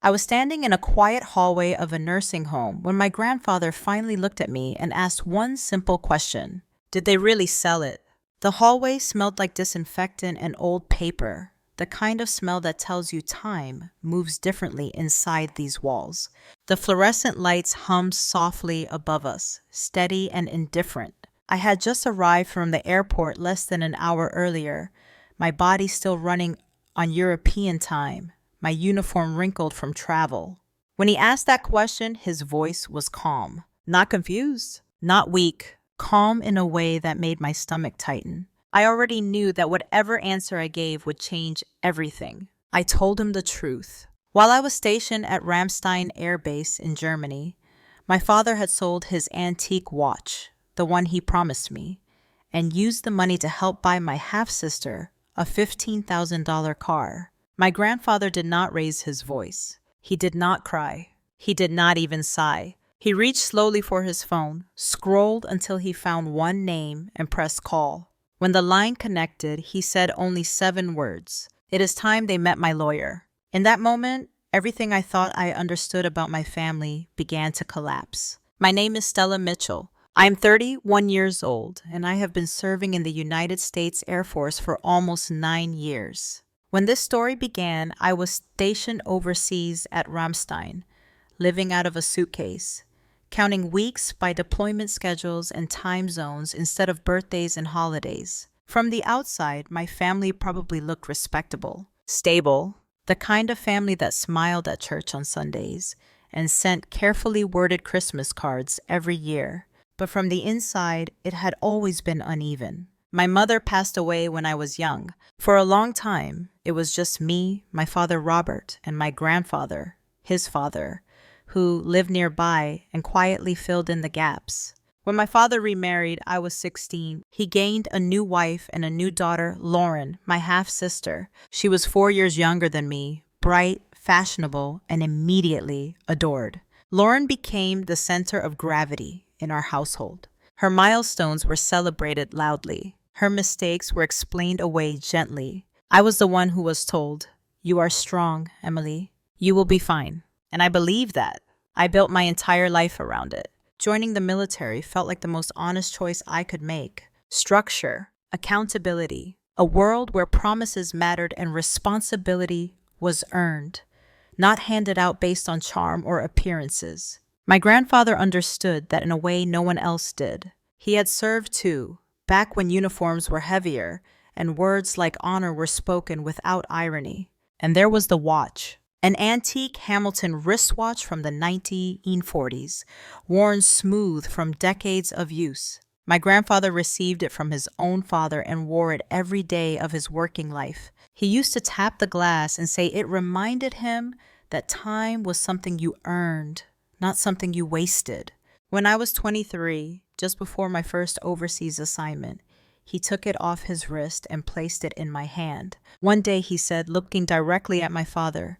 I was standing in a quiet hallway of a nursing home when my grandfather finally looked at me and asked one simple question. Did they really sell it? The hallway smelled like disinfectant and old paper, the kind of smell that tells you time moves differently inside these walls. The fluorescent lights hummed softly above us, steady and indifferent. I had just arrived from the airport less than an hour earlier, my body still running on European time, my uniform wrinkled from travel. When he asked that question, his voice was calm. Not confused, not weak, calm in a way that made my stomach tighten. I already knew that whatever answer I gave would change everything. I told him the truth. While I was stationed at Ramstein Air Base in Germany, my father had sold his antique watch, the one he promised me, and used the money to help buy my half-sister a $15,000 car. My grandfather did not raise his voice. He did not cry. He did not even sigh. He reached slowly for his phone, scrolled until he found one name, and pressed call. When the line connected, he said only 7 words. It is time they met my lawyer. In that moment, everything I thought I understood about my family began to collapse. My name is Stella Mitchell. I am 31 years old, and I have been serving in the United States Air Force for almost 9 years. When this story began, I was stationed overseas at Ramstein, living out of a suitcase, counting weeks by deployment schedules and time zones instead of birthdays and holidays. From the outside, my family probably looked respectable, stable, the kind of family that smiled at church on Sundays and sent carefully worded Christmas cards every year. But from the inside, it had always been uneven. My mother passed away when I was young. For a long time, it was just me, my father Robert, and my grandfather, his father, who lived nearby and quietly filled in the gaps. When my father remarried, I was 16. He gained a new wife and a new daughter, Lauren, my half-sister. She was 4 years younger than me, bright, fashionable, and immediately adored. Lauren became the center of gravity in our household. Her milestones were celebrated loudly. Her mistakes were explained away gently. I was the one who was told, "You are strong, Emily. You will be fine." And I believed that. I built my entire life around it. Joining the military felt like the most honest choice I could make. Structure, accountability, a world where promises mattered and responsibility was earned, not handed out based on charm or appearances. My grandfather understood that in a way no one else did. He had served too, back when uniforms were heavier and words like honor were spoken without irony. And there was the watch. An antique Hamilton wristwatch from the 1940s, worn smooth from decades of use. My grandfather received it from his own father and wore it every day of his working life. He used to tap the glass and say it reminded him that time was something you earned, not something you wasted. When I was 23, just before my first overseas assignment, he took it off his wrist and placed it in my hand. One day he said, looking directly at my father,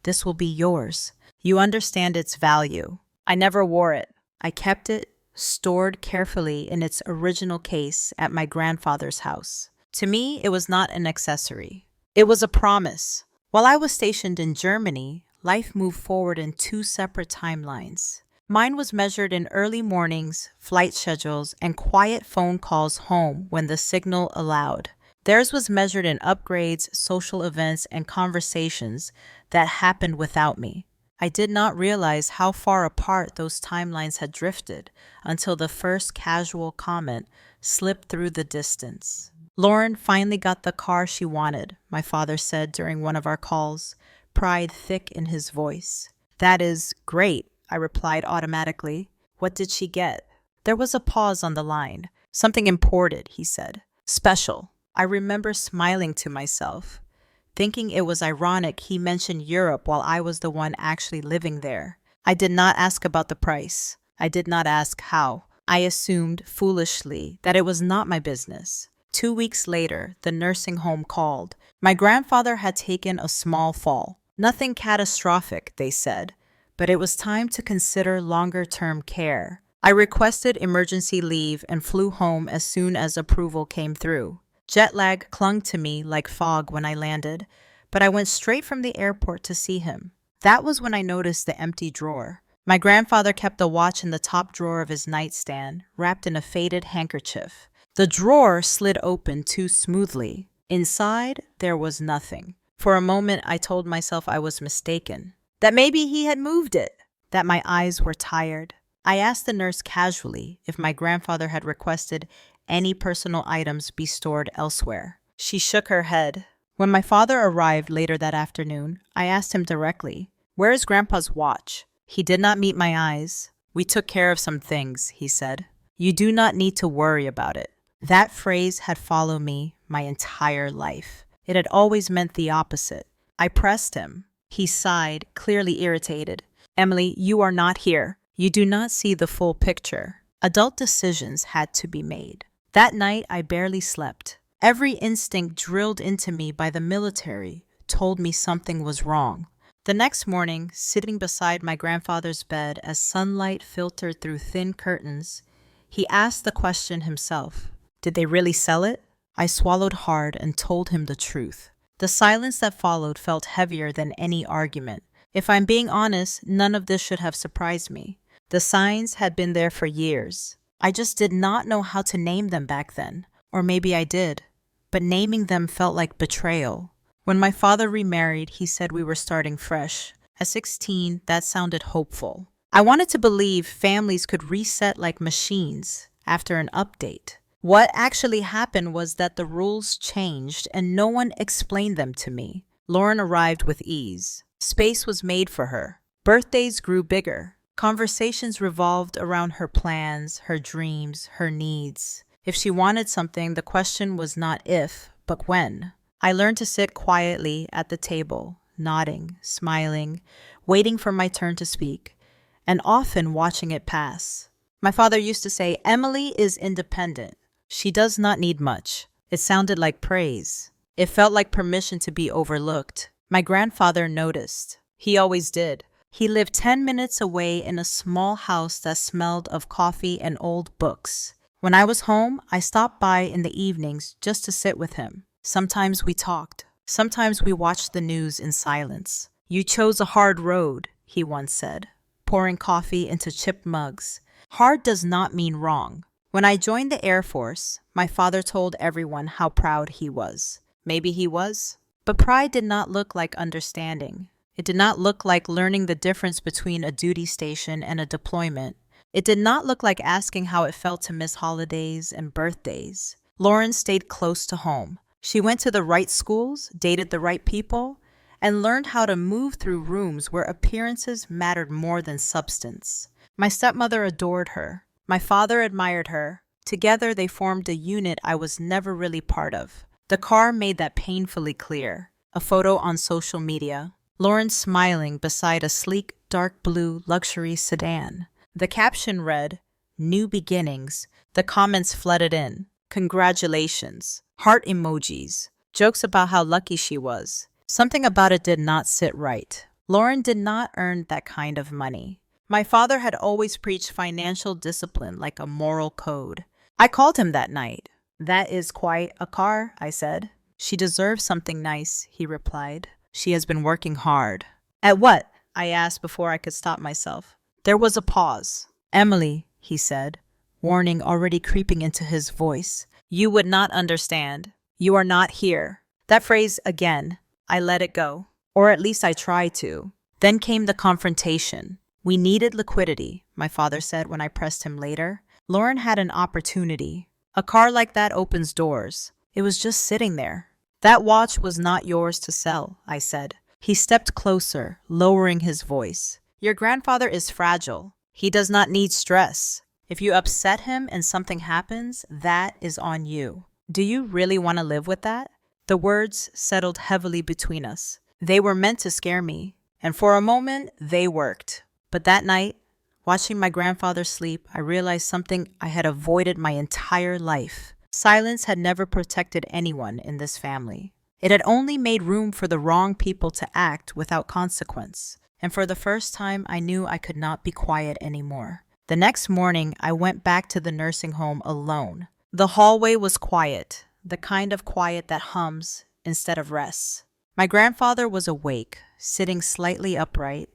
"This will be yours. You understand its value." I never wore it. I kept it stored carefully in its original case at my grandfather's house. To me, it was not an accessory. It was a promise. While I was stationed in Germany, life moved forward in 2 separate timelines. Mine was measured in early mornings, flight schedules, and quiet phone calls home when the signal allowed. Theirs was measured in upgrades, social events, and conversations that happened without me. I did not realize how far apart those timelines had drifted until the first casual comment slipped through the distance. "Lauren finally got the car she wanted," my father said during one of our calls, pride thick in his voice. "That is great," I replied automatically. "What did she get?" There was a pause on the line. "Something imported," he said. "Special." I remember smiling to myself, thinking it was ironic he mentioned Europe while I was the one actually living there. I did not ask about the price. I did not ask how. I assumed, foolishly, that it was not my business. 2 weeks later, the nursing home called. My grandfather had taken a small fall. Nothing catastrophic, they said, but it was time to consider longer-term care. I requested emergency leave and flew home as soon as approval came through. Jet lag clung to me like fog when I landed, but I went straight from the airport to see him. That was when I noticed the empty drawer. My grandfather kept a watch in the top drawer of his nightstand, wrapped in a faded handkerchief. The drawer slid open too smoothly. Inside, there was nothing. For a moment, I told myself I was mistaken, that maybe he had moved it, that my eyes were tired. I asked the nurse casually if my grandfather had requested any personal items be stored elsewhere. She shook her head. When my father arrived later that afternoon, I asked him directly, "Where is Grandpa's watch?" He did not meet my eyes. "We took care of some things," he said. "You do not need to worry about it." That phrase had followed me my entire life. It had always meant the opposite. I pressed him. He sighed, clearly irritated. "Emily, you are not here. You do not see the full picture." Adult decisions had to be made. That night, I barely slept. Every instinct drilled into me by the military told me something was wrong. The next morning, sitting beside my grandfather's bed as sunlight filtered through thin curtains, he asked the question himself. "Did they really sell it?" I swallowed hard and told him the truth. The silence that followed felt heavier than any argument. If I'm being honest, none of this should have surprised me. The signs had been there for years. I just did not know how to name them back then. Or maybe I did. But naming them felt like betrayal. When my father remarried, he said we were starting fresh. At 16, that sounded hopeful. I wanted to believe families could reset like machines after an update. What actually happened was that the rules changed and no one explained them to me. Lauren arrived with ease. Space was made for her. Birthdays grew bigger. Conversations revolved around her plans, her dreams, her needs. If she wanted something, the question was not if, but when. I learned to sit quietly at the table, nodding, smiling, waiting for my turn to speak, and often watching it pass. My father used to say, "Emily is independent. She does not need much." It sounded like praise. It felt like permission to be overlooked. My grandfather noticed. He always did. He lived 10 minutes away in a small house that smelled of coffee and old books. When I was home, I stopped by in the evenings just to sit with him. Sometimes we talked. Sometimes we watched the news in silence. "You chose a hard road," he once said, pouring coffee into chipped mugs. Hard does not mean wrong. When I joined the Air Force, my father told everyone how proud he was. Maybe he was. But pride did not look like understanding. It did not look like learning the difference between a duty station and a deployment. It did not look like asking how it felt to miss holidays and birthdays. Lauren stayed close to home. She went to the right schools, dated the right people, and learned how to move through rooms where appearances mattered more than substance. My stepmother adored her. My father admired her. Together they formed a unit I was never really part of. The car made that painfully clear. A photo on social media. Lauren smiling beside a sleek, dark blue luxury sedan. The caption read, "New beginnings." The comments flooded in. Congratulations. Heart emojis. Jokes about how lucky she was. Something about it did not sit right. Lauren did not earn that kind of money. My father had always preached financial discipline like a moral code. I called him that night. "That is quite a car," I said. "She deserves something nice," he replied. "She has been working hard." "At what?" I asked before I could stop myself. There was a pause. "Emily," he said, warning already creeping into his voice, "you would not understand. You are not here." That phrase again, I let it go. Or at least I tried to. Then came the confrontation. "We needed liquidity," my father said when I pressed him later. Lauren had an opportunity. A car like that opens doors. It was just sitting there. "That watch was not yours to sell," I said. He stepped closer, lowering his voice. "Your grandfather is fragile. He does not need stress. If you upset him and something happens, that is on you. Do you really want to live with that?" The words settled heavily between us. They were meant to scare me, and for a moment, they worked. But that night, watching my grandfather sleep, I realized something I had avoided my entire life. Silence had never protected anyone in this family. It had only made room for the wrong people to act without consequence. And for the first time, I knew I could not be quiet anymore. The next morning, I went back to the nursing home alone. The hallway was quiet, the kind of quiet that hums instead of rests. My grandfather was awake, sitting slightly upright,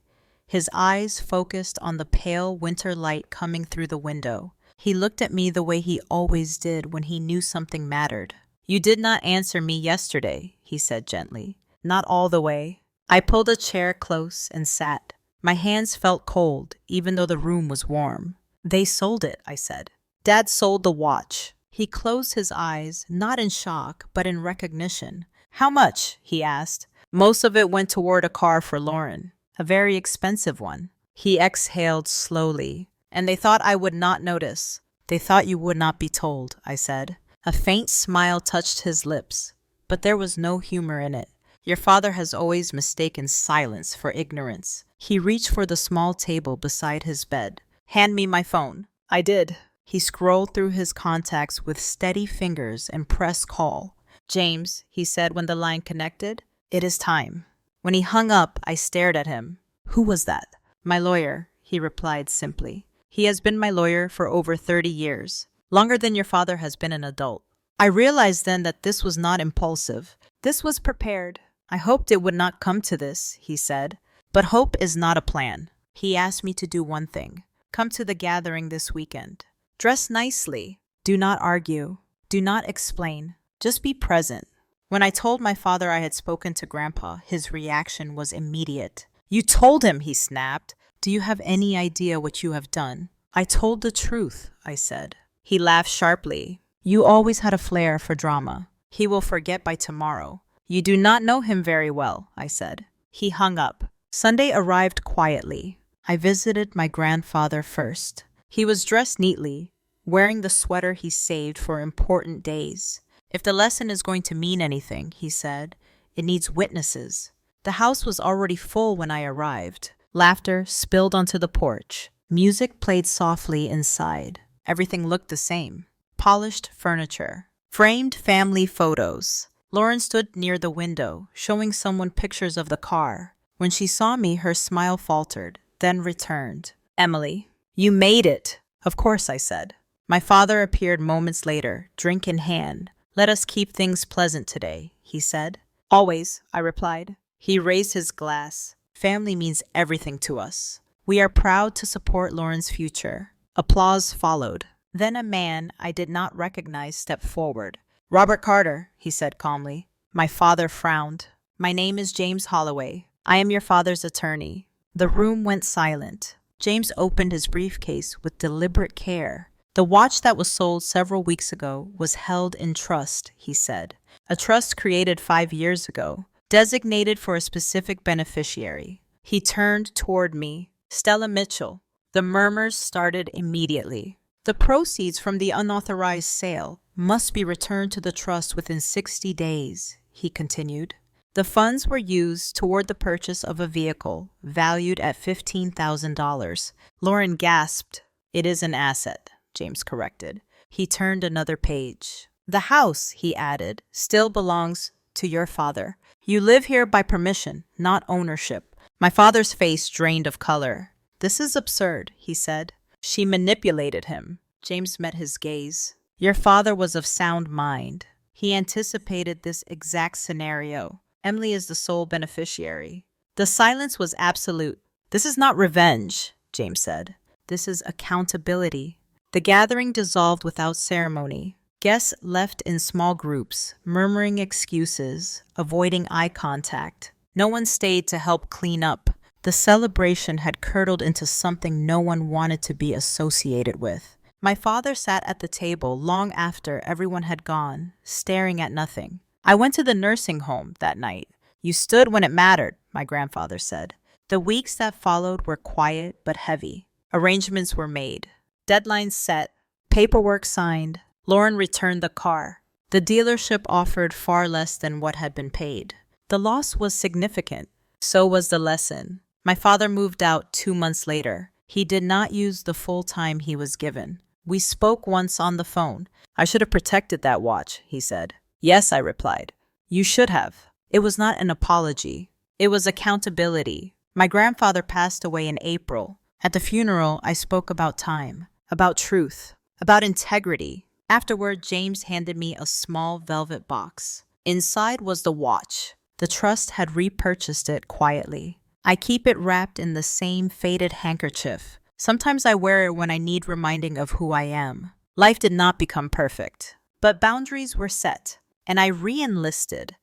his eyes focused on the pale winter light coming through the window. He looked at me the way he always did when he knew something mattered. "You did not answer me yesterday," he said gently. "Not all the way." I pulled a chair close and sat. My hands felt cold, even though the room was warm. "They sold it," I said. "Dad sold the watch." He closed his eyes, not in shock, but in recognition. "How much?" he asked. "Most of it went toward a car for Lauren. A very expensive one." He exhaled slowly. "And they thought I would not notice. They thought you would not be told," I said. A faint smile touched his lips, but there was no humor in it. "Your father has always mistaken silence for ignorance." He reached for the small table beside his bed. "Hand me my phone." I did. He scrolled through his contacts with steady fingers and pressed call. "James," he said when the line connected, "it is time." When he hung up, I stared at him. "Who was that?" "My lawyer," he replied simply. "He has been my lawyer for over 30 years, longer than your father has been an adult." I realized then that this was not impulsive. This was prepared. "I hoped it would not come to this," he said. "But hope is not a plan." He asked me to do one thing. "Come to the gathering this weekend. Dress nicely. Do not argue. Do not explain. Just be present." When I told my father I had spoken to Grandpa, his reaction was immediate. "You told him," he snapped. "Do you have any idea what you have done?" "I told the truth," I said. He laughed sharply. "You always had a flair for drama. He will forget by tomorrow." "You do not know him very well," I said. He hung up. Sunday arrived quietly. I visited my grandfather first. He was dressed neatly, wearing the sweater he saved for important days. "If the lesson is going to mean anything," he said, "it needs witnesses." The house was already full when I arrived. Laughter spilled onto the porch. Music played softly inside. Everything looked the same. Polished furniture. Framed family photos. Lauren stood near the window, showing someone pictures of the car. When she saw me, her smile faltered, then returned. "Emily, you made it." "Of course," I said. My father appeared moments later, drink in hand. "Let us keep things pleasant today," he said. "Always," I replied. He raised his glass. "Family means everything to us. We are proud to support Lauren's future." Applause followed. Then a man I did not recognize stepped forward. "Robert Carter," he said calmly. My father frowned. "My name is James Holloway. I am your father's attorney." The room went silent. James opened his briefcase with deliberate care. "The watch that was sold several weeks ago was held in trust," he said. "A trust created 5 years ago, designated for a specific beneficiary." He turned toward me. "Stella Mitchell." The murmurs started immediately. "The proceeds from the unauthorized sale must be returned to the trust within 60 days, he continued. The funds were used toward the purchase of a vehicle valued at $15,000. Lauren gasped. "It is an asset," James corrected. He turned another page. "The house," he added, "still belongs to your father. You live here by permission, not ownership." My father's face drained of color. "This is absurd," he said. "She manipulated him." James met his gaze. "Your father was of sound mind. He anticipated this exact scenario. Emily is the sole beneficiary." The silence was absolute. "This is not revenge," James said. "This is accountability." The gathering dissolved without ceremony. Guests left in small groups, murmuring excuses, avoiding eye contact. No one stayed to help clean up. The celebration had curdled into something no one wanted to be associated with. My father sat at the table long after everyone had gone, staring at nothing. "I went to the nursing home that night. You stood when it mattered," my grandfather said. The weeks that followed were quiet but heavy. Arrangements were made. Deadlines set. Paperwork signed. Lauren returned the car. The dealership offered far less than what had been paid. The loss was significant. So was the lesson. My father moved out 2 months later. He did not use the full time he was given. We spoke once on the phone. "I should have protected that watch," he said. "Yes," I replied. "You should have." It was not an apology. It was accountability. My grandfather passed away in April. At the funeral, I spoke about time, about truth, about integrity. Afterward, James handed me a small velvet box. Inside was the watch. The trust had repurchased it quietly. I keep it wrapped in the same faded handkerchief. Sometimes I wear it when I need reminding of who I am. Life did not become perfect, but boundaries were set, and I re-enlisted,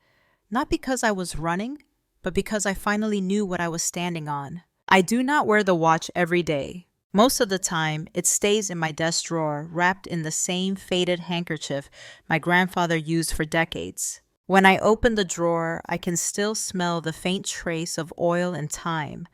not because I was running, but because I finally knew what I was standing on. I do not wear the watch every day. Most of the time, it stays in my desk drawer, wrapped in the same faded handkerchief my grandfather used for decades. When I open the drawer, I can still smell the faint trace of oil and time,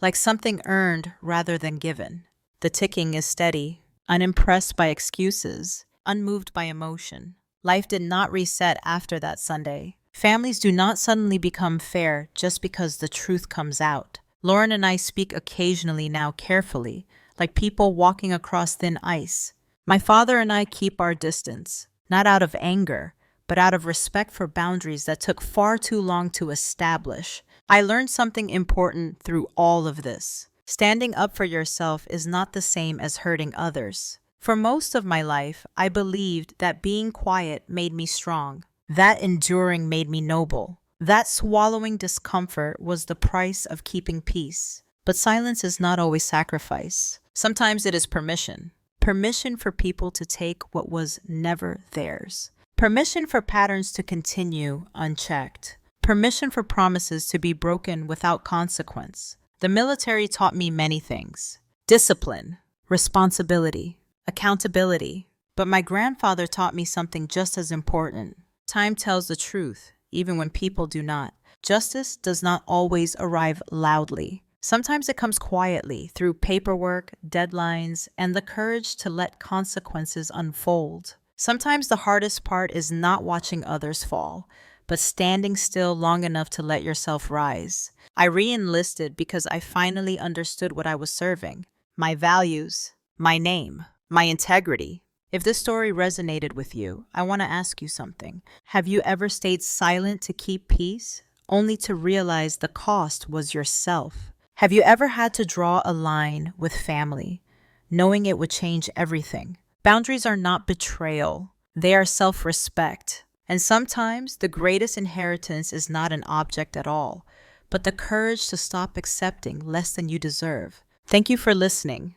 like something earned rather than given. The ticking is steady, unimpressed by excuses, unmoved by emotion. Life did not reset after that Sunday. Families do not suddenly become fair just because the truth comes out. Lauren and I speak occasionally now carefully, like people walking across thin ice. My father and I keep our distance, not out of anger, but out of respect for boundaries that took far too long to establish. I learned something important through all of this. Standing up for yourself is not the same as hurting others. For most of my life, I believed that being quiet made me strong, that enduring made me noble, that swallowing discomfort was the price of keeping peace. But silence is not always sacrifice. Sometimes it is permission. Permission for people to take what was never theirs. Permission for patterns to continue unchecked. Permission for promises to be broken without consequence. The military taught me many things: discipline, responsibility, accountability. But my grandfather taught me something just as important. Time tells the truth, even when people do not. Justice does not always arrive loudly. Sometimes it comes quietly through paperwork, deadlines, and the courage to let consequences unfold. Sometimes the hardest part is not watching others fall, but standing still long enough to let yourself rise. I re-enlisted because I finally understood what I was serving: my values, my name, my integrity. If this story resonated with you, I want to ask you something. Have you ever stayed silent to keep peace, only to realize the cost was yourself? Have you ever had to draw a line with family, knowing it would change everything? Boundaries are not betrayal. They are self-respect. And sometimes the greatest inheritance is not an object at all, but the courage to stop accepting less than you deserve. Thank you for listening.